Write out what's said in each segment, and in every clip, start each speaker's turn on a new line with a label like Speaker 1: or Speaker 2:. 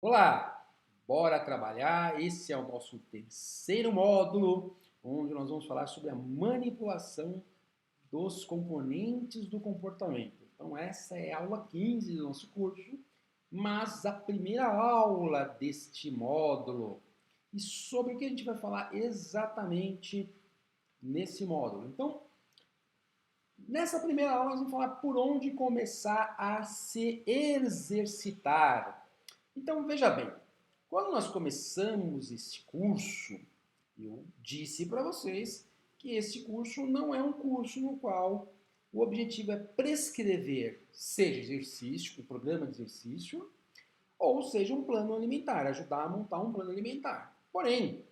Speaker 1: Olá, bora trabalhar. Esse é o nosso terceiro módulo, onde nós vamos falar sobre a manipulação dos componentes do comportamento. Então, essa é a aula 15 do nosso curso, mas a primeira aula deste módulo. E sobre o que a gente vai falar exatamente nesse módulo. Então, nessa primeira aula, nós vamos falar por onde começar a se exercitar. Então, veja bem, quando nós começamos este curso, eu disse para vocês que este curso não é um curso no qual o objetivo é prescrever, seja exercício, um programa de exercício, ou seja um plano alimentar, ajudar a montar um plano alimentar. Porém,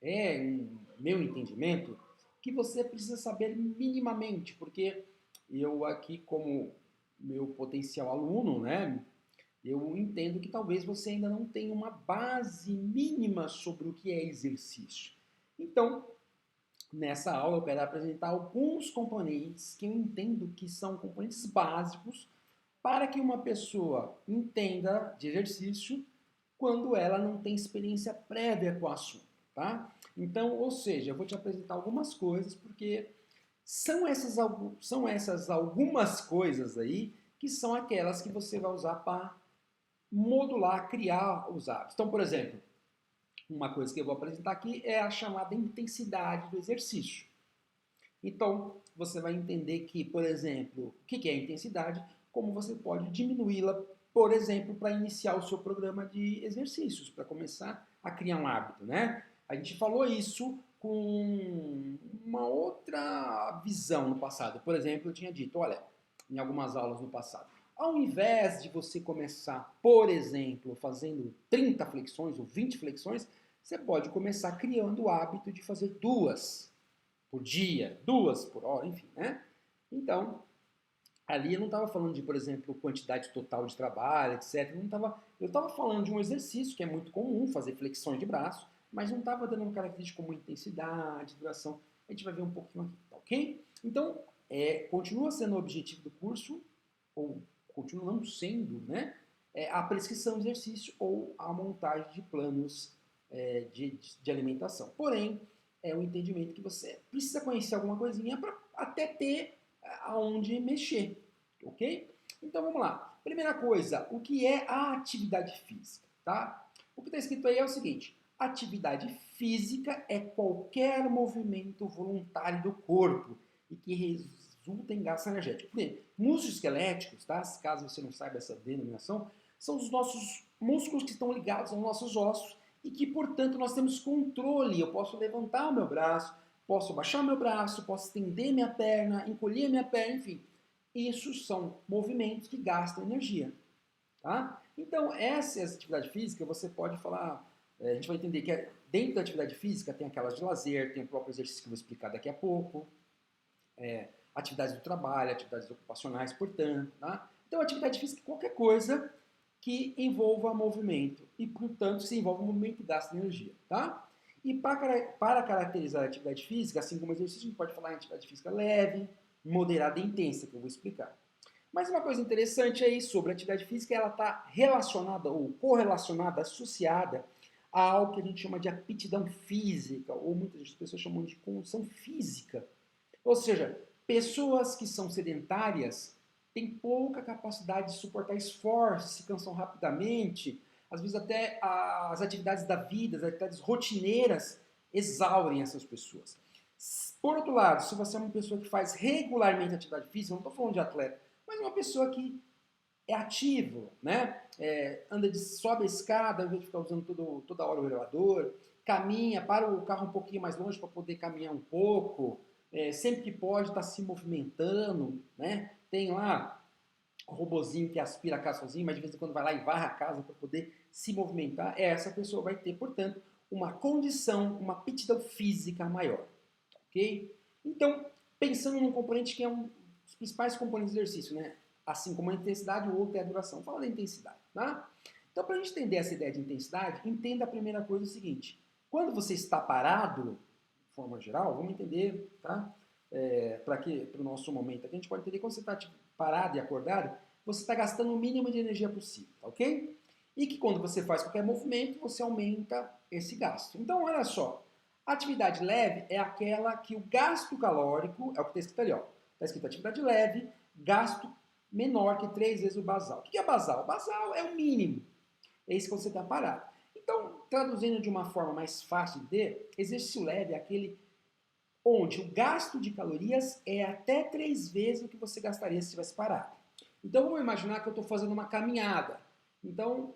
Speaker 1: é um meu entendimento que você precisa saber minimamente, porque eu aqui como meu potencial aluno, né, eu entendo que talvez você ainda não tenha uma base mínima sobre o que é exercício. Então, nessa aula eu quero apresentar alguns componentes que eu entendo que são componentes básicos para que uma pessoa entenda de exercício quando ela não tem experiência prévia com o assunto, tá? Então, ou seja, eu vou te apresentar algumas coisas porque são essas algumas coisas aí que são aquelas que você vai usar para modular, criar os hábitos. Então, por exemplo, uma coisa que eu vou apresentar aqui é a chamada intensidade do exercício. Então, você vai entender que, por exemplo, o que é a intensidade, como você pode diminuí-la, por exemplo, para iniciar o seu programa de exercícios, para começar a criar um hábito, né? A gente falou isso com uma outra visão no passado. Por exemplo, eu tinha dito, olha, em algumas aulas no passado, ao invés de você começar, por exemplo, fazendo 30 flexões ou 20 flexões, você pode começar criando o hábito de fazer duas por dia, duas por hora, enfim, né? Então, ali eu não estava falando de, por exemplo, quantidade total de trabalho, etc. Eu estava falando de um exercício que é muito comum, fazer flexões de braço, mas não estava dando uma característica como intensidade, duração. A gente vai ver um pouquinho aqui, tá ok? Então, continua sendo o objetivo do curso, ou continua não sendo, né? A prescrição de exercício ou a montagem de planos de alimentação. Porém, é um entendimento que você precisa conhecer alguma coisinha para até ter aonde mexer, ok? Então vamos lá. Primeira coisa, o que é a atividade física, tá? O que está escrito aí é o seguinte: atividade física é qualquer movimento voluntário do corpo e que resulta em gasto energético. Por exemplo, músculos esqueléticos, tá? Caso você não saiba essa denominação, são os nossos músculos que estão ligados aos nossos ossos e que, portanto, nós temos controle. Eu posso levantar o meu braço, posso baixar o meu braço, posso estender minha perna, encolher minha perna, enfim. Isso são movimentos que gastam energia. Tá? Então, essa atividade física, você pode falar, a gente vai entender que dentro da atividade física tem aquelas de lazer, tem o próprio exercício que eu vou explicar daqui a pouco, atividades do trabalho, atividades ocupacionais, portanto. Tá? Então, atividade física é qualquer coisa que envolva movimento e, portanto, se envolve movimento gasta energia. Tá? E para caracterizar a atividade física, assim como exercício, a gente pode falar em atividade física leve, moderada e intensa, que eu vou explicar. Mas uma coisa interessante aí sobre a atividade física, ela está relacionada ou correlacionada, associada a algo que a gente chama de aptidão física, ou muitas pessoas chamam de condição física. Ou seja, pessoas que são sedentárias têm pouca capacidade de suportar esforço, se cansam rapidamente, às vezes até as atividades da vida, as atividades rotineiras exaurem essas pessoas. Por outro lado, se você é uma pessoa que faz regularmente atividade física, não estou falando de atleta, mas uma pessoa que é ativo, né? Sobe a escada, ao invés de ficar usando toda hora o elevador, caminha, para o carro um pouquinho mais longe para poder caminhar um pouco, sempre que pode está se movimentando, né? Tem lá o robozinho que aspira a casa sozinho, mas de vez em quando vai lá e varre a casa para poder se movimentar. Essa pessoa vai ter, portanto, uma condição, uma aptidão física maior, ok? Então, pensando num componente que é um dos principais componentes do exercício, né? Assim como a intensidade, o outro é a duração. Fala da intensidade, tá? Então, para a gente entender essa ideia de intensidade, entenda a primeira coisa o seguinte: quando você está parado, de forma geral, vamos entender, tá? Para o nosso momento aqui, a gente pode entender que quando você está parado e acordado, você está gastando o mínimo de energia possível, tá ok? e que quando você faz qualquer movimento, você aumenta esse gasto. Então, olha só, a atividade leve é aquela que o gasto calórico, é o que está escrito ali, ó. Está escrito atividade leve, gasto menor que 3 vezes o basal. O que é basal? Basal é o mínimo. É isso que você está parado. Então, traduzindo de uma forma mais fácil de ver, exercício leve é aquele onde o gasto de calorias é até 3 vezes o que você gastaria se estivesse parado. Então, vamos imaginar que eu estou fazendo uma caminhada. Então,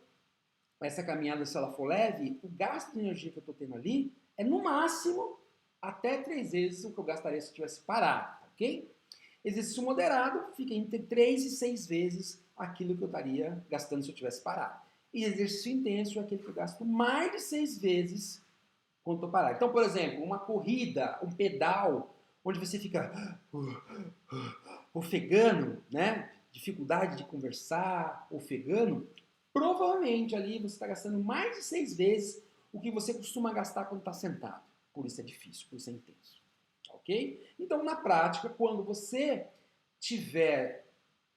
Speaker 1: essa caminhada, se ela for leve, o gasto de energia que eu estou tendo ali é no máximo até 3 vezes o que eu gastaria se eu estivesse parado, ok? Exercício moderado fica entre 3 e 6 vezes aquilo que eu estaria gastando se eu estivesse parado. E exercício intenso é aquele que eu gasto mais de 6 vezes quando estou parado. Então, por exemplo, uma corrida, um pedal, onde você fica ofegando, né? Dificuldade de conversar, ofegando, provavelmente ali você está gastando mais de 6 vezes o que você costuma gastar quando está sentado. Por isso é difícil, por isso é intenso. Ok? Então, na prática, quando você estiver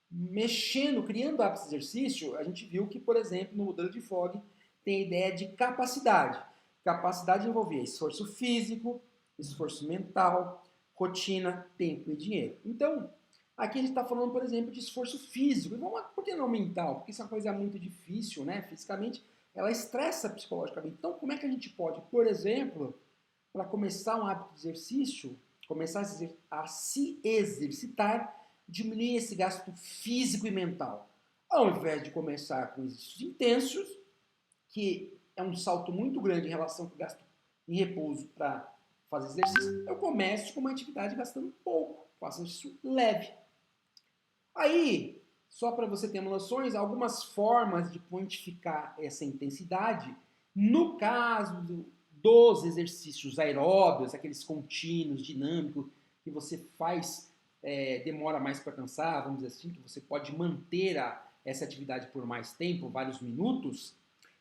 Speaker 1: mexendo, criando hábitos de exercício, a gente viu que, por exemplo, no modelo de Fogg tem a ideia de capacidade. Capacidade envolvia esforço físico, esforço mental, rotina, tempo e dinheiro. Então, aqui a gente está falando, por exemplo, de esforço físico. Por que não mental? Porque isso é uma coisa muito difícil, né? Fisicamente, ela estressa psicologicamente. Então, como é que a gente pode, por exemplo, para começar um hábito de exercício, começar a se exercitar, diminuir esse gasto físico e mental? Ao invés de começar com exercícios intensos, que é um salto muito grande em relação ao gasto em repouso para fazer exercício, eu começo com uma atividade gastando pouco, faço exercício leve. Aí, só para você ter noções, algumas formas de quantificar essa intensidade, no caso dos exercícios aeróbios, aqueles contínuos, dinâmicos, que você faz, demora mais para cansar, vamos dizer assim, que você pode manter essa atividade por mais tempo, vários minutos,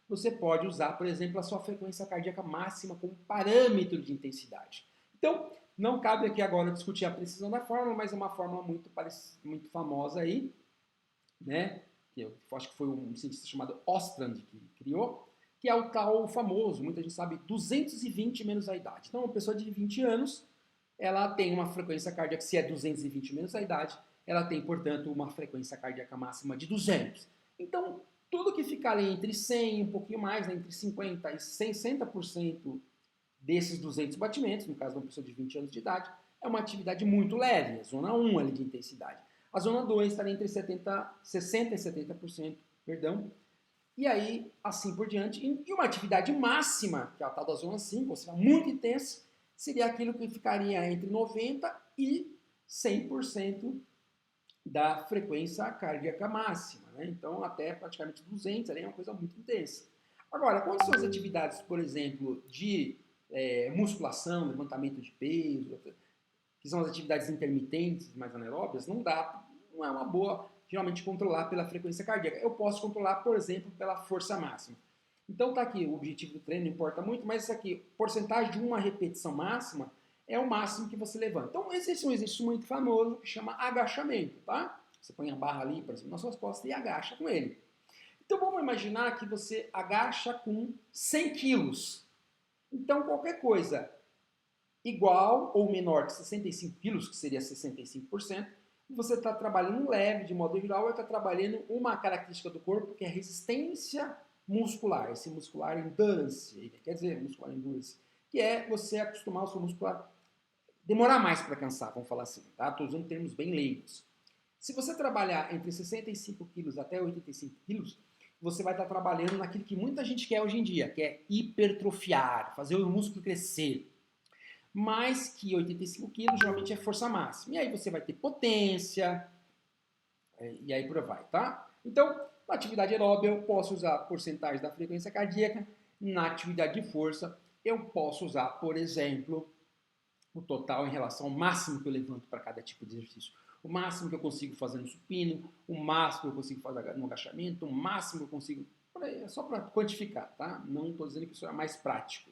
Speaker 1: você pode usar, por exemplo, a sua frequência cardíaca máxima como parâmetro de intensidade. Então, não cabe aqui agora discutir a precisão da fórmula, mas é uma fórmula muito famosa aí, né? Que eu acho que foi um cientista chamado Ostrand que criou, que é o tal famoso, muita gente sabe, 220 menos a idade. Então, uma pessoa de 20 anos, ela tem uma frequência cardíaca, se é 220 menos a idade, ela tem, portanto, uma frequência cardíaca máxima de 200. Então, tudo que ficar ali entre 100 e um pouquinho mais, né, entre 50% e 60% desses 200 batimentos, no caso de uma pessoa de 20 anos de idade, é uma atividade muito leve, a zona 1 ali de intensidade. A zona 2 está entre 60% e 70%, perdão, e aí, assim por diante. E uma atividade máxima, que é a tal da zona 5, ou seja, muito intensa, seria aquilo que ficaria entre 90% e 100% da frequência cardíaca máxima, né? Então, até praticamente 200, é uma coisa muito intensa. Agora, quando são as atividades, por exemplo, de musculação, levantamento de peso, que são as atividades intermitentes, mais anaeróbias, não é uma boa, geralmente, controlar pela frequência cardíaca. Eu posso controlar, por exemplo, pela força máxima. Então tá aqui, o objetivo do treino não importa muito, mas isso aqui, porcentagem de uma repetição máxima, é o máximo que você levanta. Então, esse é um exercício muito famoso que chama agachamento, tá? Você põe a barra ali, por exemplo, nas suas costas e agacha com ele. Então, vamos imaginar que você agacha com 100 quilos. Então, qualquer coisa igual ou menor que 65 quilos, que seria 65%, você está trabalhando leve, de modo geral, vai estar trabalhando uma característica do corpo que é resistência muscular, esse muscular endurance, quer dizer, muscular endurance, que é você acostumar o seu músculo a demorar mais para cansar, vamos falar assim, tá? Estou usando termos bem leigos. Se você trabalhar entre 65 quilos até 85 quilos, você vai estar trabalhando naquilo que muita gente quer hoje em dia, que é hipertrofiar, fazer o músculo crescer. Mais que 85 quilos geralmente é força máxima. E aí você vai ter potência, e aí por aí vai, tá? Então, na atividade aeróbica eu posso usar porcentagem da frequência cardíaca. Na atividade de força eu posso usar, por exemplo, o total em relação ao máximo que eu levanto para cada tipo de exercício. O máximo que eu consigo fazer no supino, o máximo que eu consigo fazer no agachamento, o máximo que eu consigo... É só para quantificar, tá? Não estou dizendo que isso é mais prático.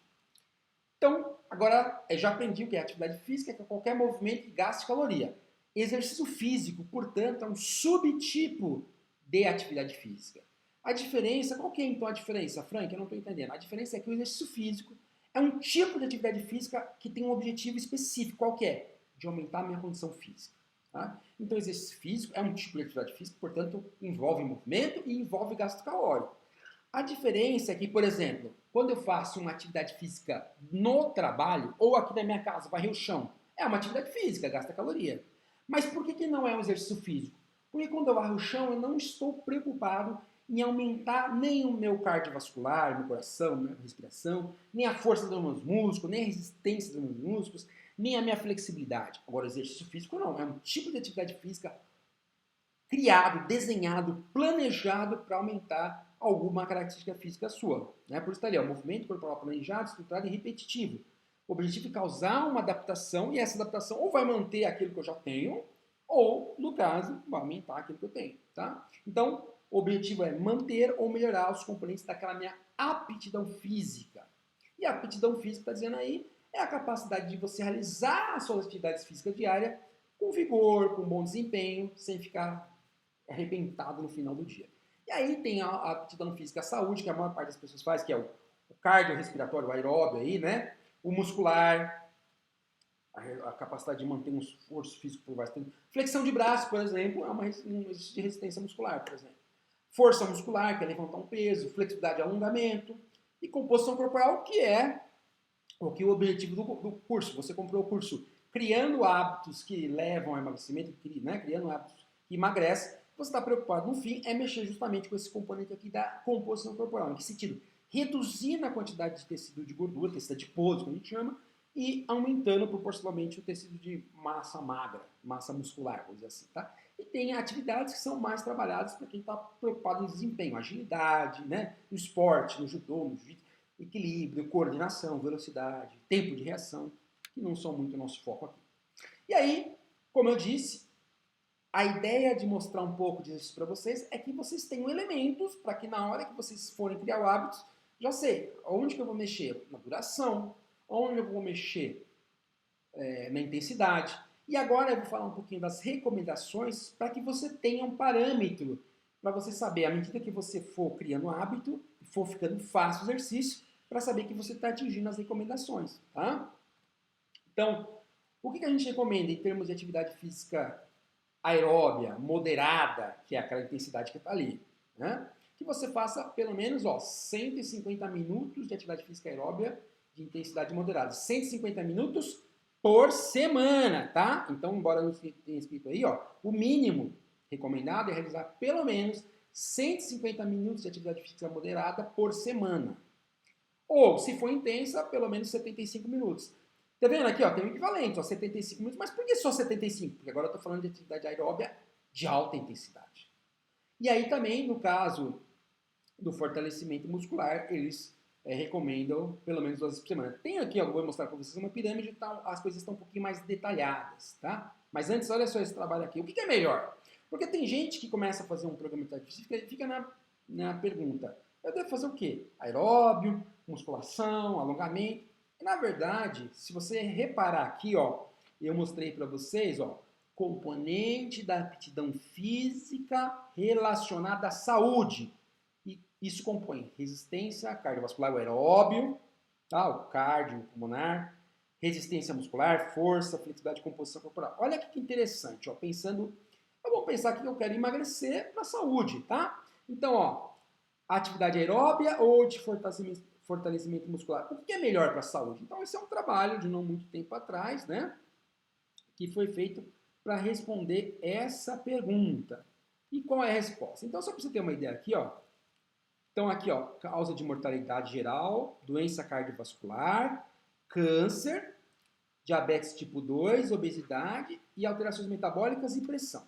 Speaker 1: Então, agora já aprendi o que é atividade física, que é qualquer movimento que gaste caloria. Exercício físico, portanto, é um subtipo de atividade física. A diferença, qual que é então a diferença, Frank? Eu não estou entendendo. A diferença é que o exercício físico é um tipo de atividade física que tem um objetivo específico. Qual que é? De aumentar a minha condição física. Tá? Então, o exercício físico é um tipo de atividade física, portanto, envolve movimento e envolve gasto calórico. A diferença é que, por exemplo, quando eu faço uma atividade física no trabalho, ou aqui na minha casa, varrer o chão, é uma atividade física, gasta caloria. Mas por que não é um exercício físico? Porque quando eu varro o chão, eu não estou preocupado em aumentar nem o meu cardiovascular, meu coração, minha respiração, nem a força dos meus músculos, nem a resistência dos meus músculos, nem a minha flexibilidade. Agora, o exercício físico não, é um tipo de atividade física criado, desenhado, planejado para aumentar alguma característica física sua. Né? Por isso está ali, ó, movimento corporal planejado, estruturado e repetitivo. O objetivo é causar uma adaptação e essa adaptação ou vai manter aquilo que eu já tenho, ou, no caso, vai aumentar aquilo que eu tenho. Tá? Então, o objetivo é manter ou melhorar os componentes daquela minha aptidão física. E a aptidão física, está dizendo aí, é a capacidade de você realizar as suas atividades físicas diárias com vigor, com bom desempenho, sem ficar arrebentado no final do dia. E aí tem a aptidão física, a saúde, que a maior parte das pessoas faz, que é o cardiorrespiratório, o aeróbio aí, né? O muscular, a capacidade de manter um esforço físico por mais tempo. Flexão de braço, por exemplo, é um exercício de resistência muscular, por exemplo. Força muscular, que é levantar um peso, flexibilidade e alongamento. E composição corporal, que é o que o objetivo do curso. Você comprou o curso criando hábitos que levam ao emagrecimento, né? Criando hábitos que emagrecem. Você está preocupado, no fim, é mexer justamente com esse componente aqui da composição corporal. Em que sentido? Reduzindo a quantidade de tecido de gordura, tecido adiposo, que a gente chama, e aumentando proporcionalmente o tecido de massa magra, massa muscular, vamos dizer assim, tá? E tem atividades que são mais trabalhadas para quem está preocupado em desempenho, agilidade, né? No esporte, no judô, no jiu-jitsu, equilíbrio, coordenação, velocidade, tempo de reação, que não são muito o nosso foco aqui. E aí, como eu disse, a ideia de mostrar um pouco disso para vocês é que vocês tenham elementos para que na hora que vocês forem criar hábitos, já sei onde que eu vou mexer na duração, onde eu vou mexer na intensidade. E agora eu vou falar um pouquinho das recomendações para que você tenha um parâmetro para você saber, à medida que você for criando hábito, for ficando fácil o exercício, para saber que você está atingindo as recomendações. Tá? Então, o que a gente recomenda em termos de atividade física aeróbia, moderada, que é aquela intensidade que está ali, né? Que você faça pelo menos 150 minutos de atividade física aeróbia de intensidade moderada. 150 minutos por semana, tá? Então, embora não tenha escrito aí, o mínimo recomendado é realizar pelo menos 150 minutos de atividade física moderada por semana. Ou, se for intensa, pelo menos 75 minutos. Tá vendo aqui, tem um equivalente, 75 minutos. Mas por que só 75? Porque agora eu estou falando de atividade aeróbia de alta intensidade. E aí também, no caso do fortalecimento muscular, eles recomendam pelo menos 2 vezes por semana. Tem aqui, eu vou mostrar para vocês uma pirâmide, tá, as coisas estão um pouquinho mais detalhadas, tá? Mas antes, olha só esse trabalho aqui. O que é melhor? Porque tem gente que começa a fazer um programa de atividade física e fica na pergunta, eu devo fazer o quê? Aeróbio, musculação, alongamento? Na verdade, se você reparar aqui, eu mostrei para vocês, componente da aptidão física relacionada à saúde. E isso compõe resistência cardiovascular, o aeróbio, tá? O cardio pulmonar, resistência muscular, força, flexibilidade e composição corporal. Olha que interessante, vamos pensar que eu quero emagrecer para a saúde, tá? Então, atividade aeróbia ou de fortalecimento muscular. O que é melhor para a saúde? Então, esse é um trabalho de não muito tempo atrás, né? Que foi feito para responder essa pergunta. E qual é a resposta? Então, só para você ter uma ideia aqui, Então, aqui, causa de mortalidade geral, doença cardiovascular, câncer, diabetes tipo 2, obesidade e alterações metabólicas e pressão.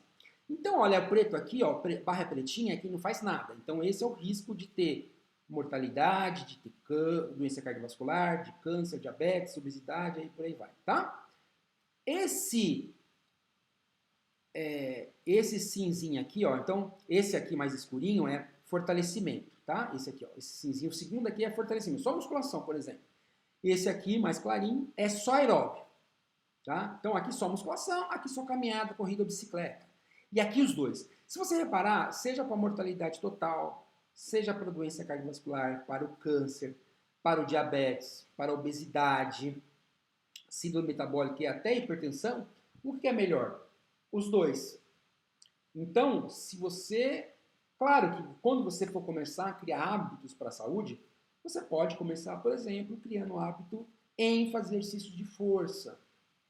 Speaker 1: Então, olha, o preto aqui, barra pretinha, aqui não faz nada. Então, esse é o risco de ter mortalidade, de ter doença cardiovascular, de câncer, diabetes, obesidade, aí por aí vai, tá? Esse cinzinho aqui, então, esse aqui mais escurinho é fortalecimento, tá? Esse aqui, esse cinzinho, o segundo aqui é fortalecimento, só musculação, por exemplo. Esse aqui, mais clarinho, é só aeróbio, tá? Então, aqui só musculação, aqui só caminhada, corrida ou bicicleta. E aqui os dois. Se você reparar, seja com a mortalidade total, seja para a doença cardiovascular, para o câncer, para o diabetes, para a obesidade, síndrome metabólica e até hipertensão, o que é melhor? Os dois. Então, se você... Claro que quando você for começar a criar hábitos para a saúde, você pode começar, por exemplo, criando um hábito em fazer exercício de força,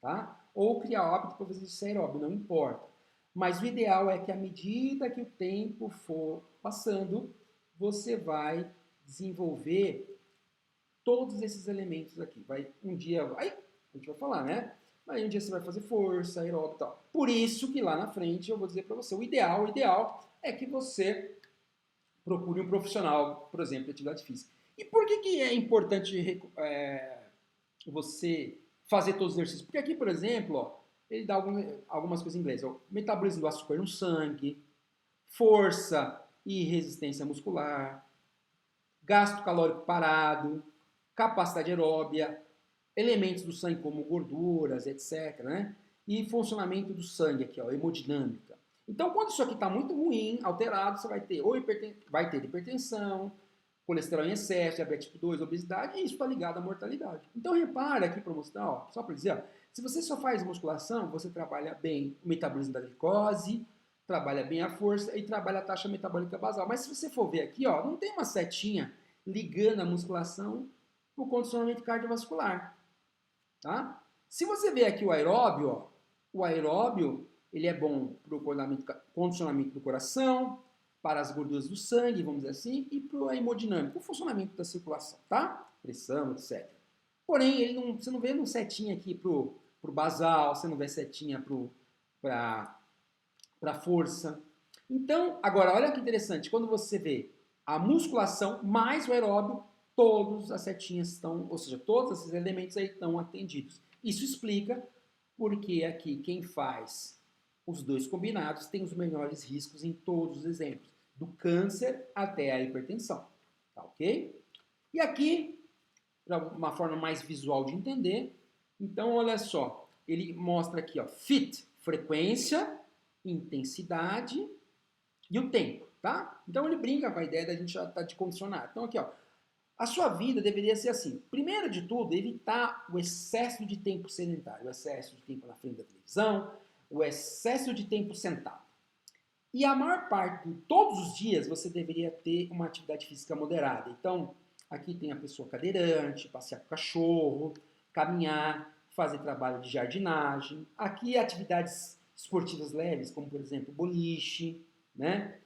Speaker 1: tá? Ou criar hábito para fazer exercício aeróbio, não importa. Mas o ideal é que à medida que o tempo for passando, você vai desenvolver todos esses elementos aqui. Um dia, aí a gente vai falar, né? Aí um dia você vai fazer força, aeróbico e tal. Por isso que lá na frente eu vou dizer para você, o ideal é que você procure um profissional, por exemplo, de atividade física. E por que é importante você fazer todos os exercícios? Porque aqui, por exemplo, ó, ele dá algumas coisas em inglês. Ó, metabolismo do açúcar no sangue, força e resistência muscular, gasto calórico parado, capacidade aeróbia, elementos do sangue como gorduras, etc. Né? E funcionamento do sangue aqui, ó, hemodinâmica. Então, quando isso aqui está muito ruim, alterado, você vai ter vai ter hipertensão, colesterol em excesso, diabetes tipo 2, obesidade, e isso está ligado à mortalidade. Então, repara aqui para mostrar, ó, só para dizer, ó, se você só faz musculação, você trabalha bem o metabolismo da glicose, trabalha bem a força e trabalha a taxa metabólica basal. Mas se você for ver aqui, ó, não tem uma setinha ligando a musculação para o condicionamento cardiovascular. Tá? Se você ver aqui o aeróbio, ó, o aeróbio ele é bom para o condicionamento do coração, para as gorduras do sangue, vamos dizer assim, e para o hemodinâmico, o funcionamento da circulação, tá? Pressão, etc. Porém, você não vê uma setinha aqui para o basal, você não vê setinha para a força. Então, agora, olha que interessante, quando você vê a musculação mais o aeróbio, todas as setinhas estão, ou seja, todos esses elementos aí estão atendidos. Isso explica porque aqui quem faz os dois combinados tem os menores riscos em todos os exemplos, do câncer até a hipertensão, tá ok? E aqui, para uma forma mais visual de entender, então olha só, ele mostra aqui, ó, FIT, frequência, intensidade e o tempo, tá? Então ele brinca com a ideia da gente já estar de condicionar. Então aqui, ó, a sua vida deveria ser assim. Primeiro de tudo, evitar o excesso de tempo sedentário, o excesso de tempo na frente da televisão, o excesso de tempo sentado. E a maior parte, todos os dias, você deveria ter uma atividade física moderada. Então, aqui tem a pessoa cadeirante, passear com o cachorro, caminhar, fazer trabalho de jardinagem. Aqui, atividades esportivas leves, como, por exemplo, boliche, né?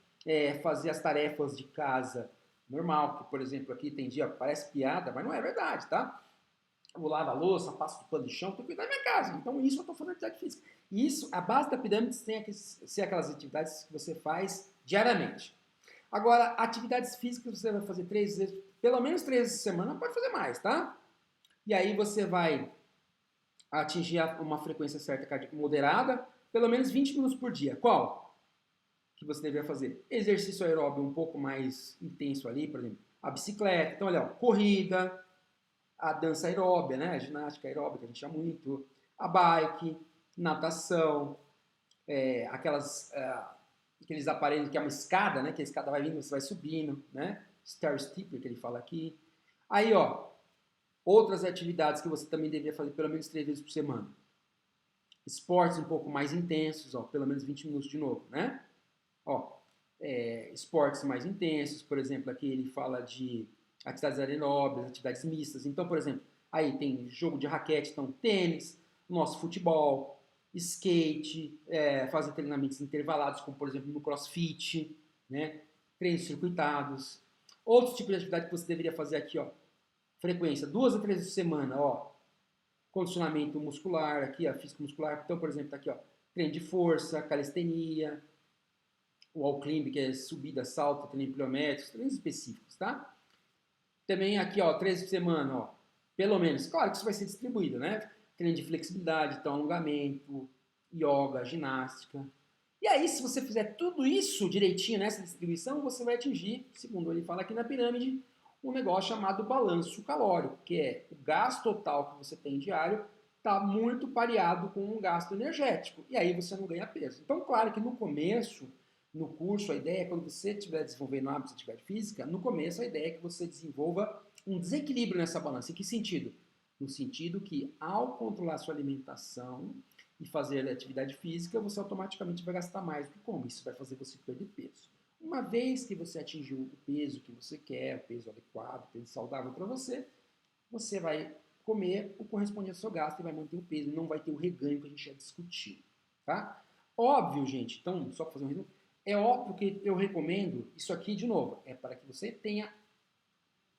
Speaker 1: Fazer as tarefas de casa normal, que, por exemplo, aqui tem dia, parece piada, mas não é verdade, tá? Eu lavo a louça, passo o pano de chão, tenho que cuidar da minha casa. Então, isso eu estou fazendo atividade física. E isso, a base da pirâmide tem que ser aquelas atividades que você faz diariamente. Agora, atividades físicas você vai fazer 3 vezes, pelo menos 3 vezes por semana, pode fazer mais, tá? E aí você vai atingir uma frequência certa cardíaca moderada, pelo menos 20 minutos por dia. Qual? Que você deveria fazer? Exercício aeróbio um pouco mais intenso ali, por exemplo, a bicicleta. Então, olha, ó, corrida, a dança aeróbia, né? A ginástica aeróbica, a gente chama muito, a bike, natação, aqueles aparelhos que é uma escada, né? Que a escada vai vindo, você vai subindo, né? Stair stepper, que ele fala aqui. Aí, ó, outras atividades que você também deveria fazer pelo menos 3 vezes por semana. Esportes um pouco mais intensos, ó, pelo menos 20 minutos de novo, né? Ó, esportes mais intensos, por exemplo, aqui ele fala de atividades aeróbicas, atividades mistas. Então, por exemplo, aí tem jogo de raquete, então tênis, nosso futebol, skate, fazer treinamentos intervalados, como por exemplo no crossfit, né? Treinos circuitados. Outros tipos de atividade que você deveria fazer aqui, ó. Frequência, 2 a 3 vezes por semana, ó. Condicionamento muscular, aqui, ó, físico muscular. Então, por exemplo, tá aqui, ó, treino de força, calistenia, o wall climb, que é subida, salto, treino pliométricos, treinos específicos, tá? Também aqui, ó, 3 vezes por semana, ó, pelo menos. Claro que isso vai ser distribuído, né? Treino de flexibilidade, então alongamento, yoga, ginástica. E aí, se você fizer tudo isso direitinho nessa distribuição, você vai atingir, segundo ele fala aqui na pirâmide, um negócio chamado balanço calórico, que é o gasto total que você tem diário está muito pareado com um gasto energético. E aí você não ganha peso. Então, claro que no começo no curso, a ideia é quando você estiver desenvolvendo hábitos de atividade física, no começo a ideia é que você desenvolva um desequilíbrio nessa balança. Em que sentido? No sentido que ao controlar sua alimentação e fazer atividade física, você automaticamente vai gastar mais do que come. Isso vai fazer você perder peso. Uma vez que você atingiu o peso que você quer, o peso adequado, o peso saudável para você, você vai comer o correspondente ao seu gasto e vai manter o peso, não vai ter o reganho que a gente já discutiu, tá? Óbvio, gente, então, só para fazer um resumo, é óbvio que eu recomendo isso aqui, de novo, é para que você tenha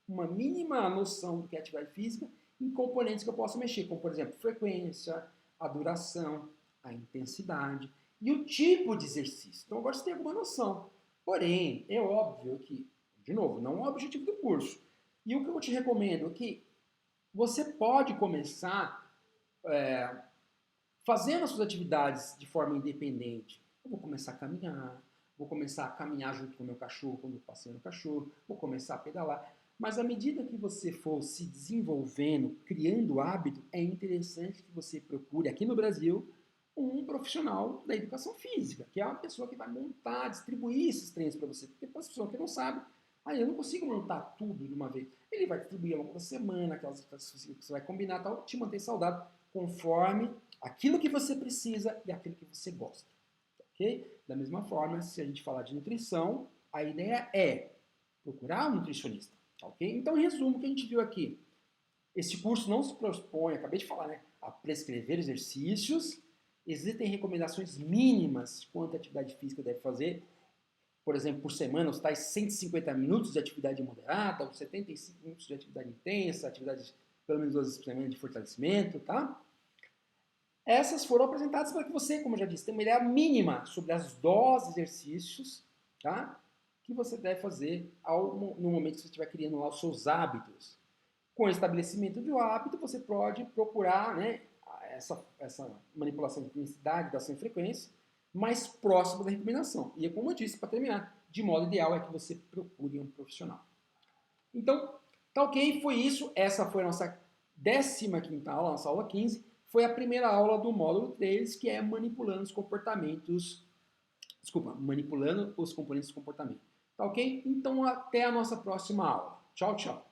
Speaker 1: uma mínima noção do que é atividade física em componentes que eu possa mexer, como, por exemplo, frequência, a duração, a intensidade e o tipo de exercício. Então, agora você tem alguma noção. Porém, é óbvio que, de novo, não é o objetivo do curso. E o que eu te recomendo é que você pode começar fazendo as suas atividades de forma independente. Eu vou começar a caminhar, vou começar a caminhar junto com o meu cachorro quando eu passeio no cachorro, vou começar a pedalar. Mas à medida que você for se desenvolvendo, criando hábito, é interessante que você procure aqui no Brasil um profissional da educação física, que é uma pessoa que vai montar, distribuir esses treinos para você. Porque para as pessoas que não sabem, eu não consigo montar tudo de uma vez. Ele vai distribuir ao longo da semana, aquelas que você vai combinar, tal, te manter saudável, conforme aquilo que você precisa e aquilo que você gosta. Ok? Da mesma forma, se a gente falar de nutrição, a ideia é procurar um nutricionista. Ok? Então, em resumo, o que a gente viu aqui. Esse curso não se propõe, acabei de falar, né, a prescrever exercícios. Existem recomendações mínimas quanto à atividade física deve fazer. Por exemplo, por semana, os tais 150 minutos de atividade moderada, os 75 minutos de atividade intensa, atividades pelo menos 2 vezes por semana de fortalecimento, tá? Essas foram apresentadas para que você, como eu já disse, tenha uma ideia mínima sobre as doses de exercícios, tá? Que você deve fazer no momento que você estiver criando lá os seus hábitos. Com o estabelecimento de um hábito, você pode procurar, né, essa manipulação de intensidade, duração e frequência mais próxima da recomendação. E como eu disse, para terminar, de modo ideal é que você procure um profissional. Então, tá ok, foi isso. Essa foi a nossa 15ª aula, nossa aula 15. Foi a primeira aula do módulo 3, que é manipulando os comportamentos. Desculpa, manipulando os componentes do comportamento. Tá ok? Então, até a nossa próxima aula. Tchau, tchau.